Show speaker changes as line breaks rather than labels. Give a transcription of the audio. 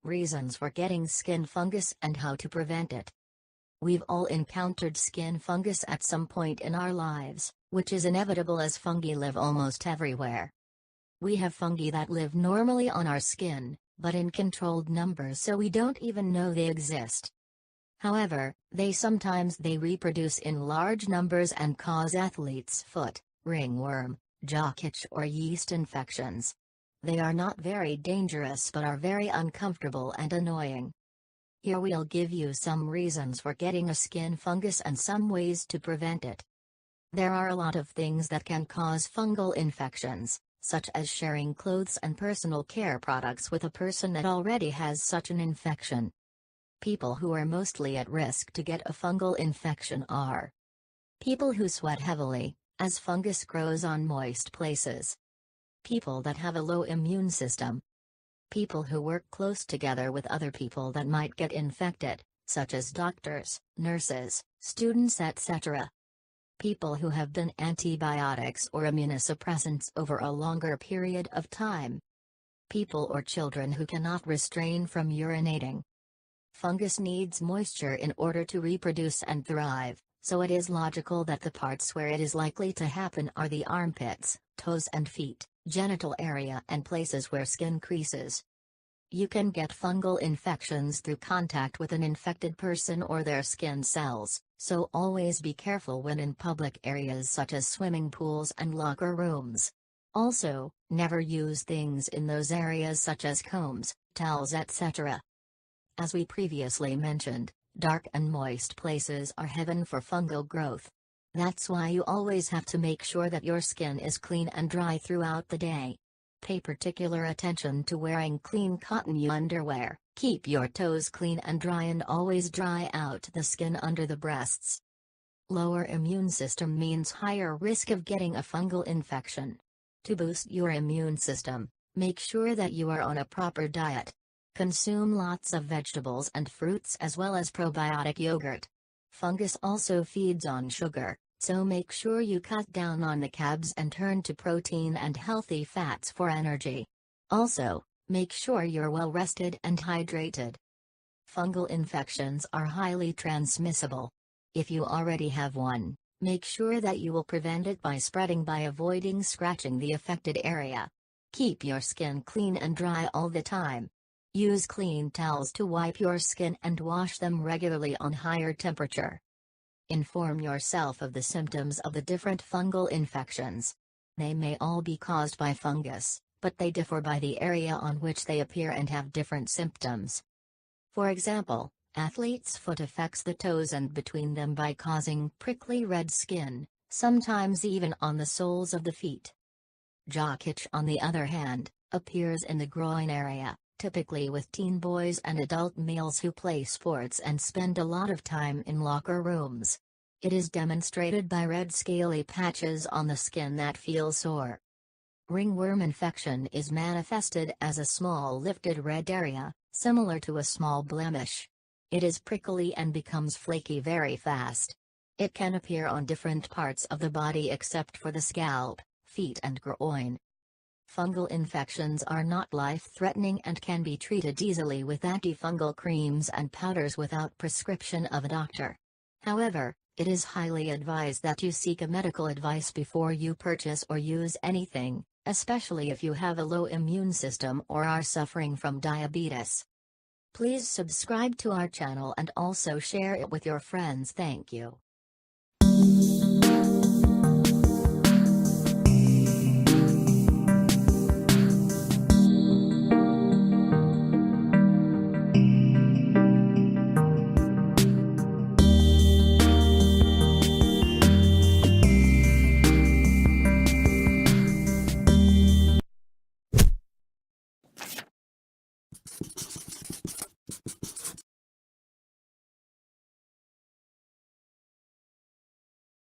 Reasons for getting skin fungus and how to prevent it. We've all encountered skin fungus at some point in our lives, which is inevitable as fungi live almost everywhere. We have fungi that live normally on our skin, but in controlled numbers so we don't even know they exist. However, sometimes they reproduce in large numbers and cause athlete's foot, ringworm, jock itch or yeast infections. They are not very dangerous but are very uncomfortable and annoying. Here we'll give you some reasons for getting a skin fungus and some ways to prevent it. There are a lot of things that can cause fungal infections, such as sharing clothes and personal care products with a person that already has such an infection. People who are mostly at risk to get a fungal infection are people who sweat heavily, as fungus grows on moist places. People that have a low immune system. People who work close together with other people that might get infected, such as doctors, nurses, students, etc. People who have been antibiotics or immunosuppressants over a longer period of time. People or children who cannot restrain from urinating. Fungus needs moisture in order to reproduce and thrive, so it is logical that the parts where it is likely to happen are the armpits, toes and feet, genital area and places where skin creases. You can get fungal infections through contact with an infected person or their skin cells, so always be careful when in public areas such as swimming pools and locker rooms. Also, never use things in those areas such as combs, towels, etc. As we previously mentioned, dark and moist places are heaven for fungal growth. That's why you always have to make sure that your skin is clean and dry throughout the day. Pay particular attention to wearing clean cotton underwear, keep your toes clean and dry and always dry out the skin under the breasts. Lower immune system means higher risk of getting a fungal infection. To boost your immune system, make sure that you are on a proper diet. Consume lots of vegetables and fruits as well as probiotic yogurt. Fungus also feeds on sugar, so make sure you cut down on the carbs and turn to protein and healthy fats for energy. Also, make sure you're well rested and hydrated. Fungal infections are highly transmissible. If you already have one, make sure that you will prevent it by spreading by avoiding scratching the affected area. Keep your skin clean and dry all the time. Use clean towels to wipe your skin and wash them regularly on higher temperature. Inform yourself of the symptoms of the different fungal infections. They may all be caused by fungus, but they differ by the area on which they appear and have different symptoms. For example, athlete's foot affects the toes and between them by causing prickly red skin, sometimes even on the soles of the feet. Jock itch, on the other hand, appears in the groin area, typically with teen boys and adult males who play sports and spend a lot of time in locker rooms. It is demonstrated by red scaly patches on the skin that feel sore. Ringworm infection is manifested as a small lifted red area, similar to a small blemish. It is prickly and becomes flaky very fast. It can appear on different parts of the body except for the scalp, feet and groin. Fungal infections are not life-threatening and can be treated easily with antifungal creams and powders without prescription of a doctor. However, it is highly advised that you seek a medical advice before you purchase or use anything, especially if you have a low immune system or are suffering from diabetes. Please subscribe to our channel and also share it with your friends. Thank you.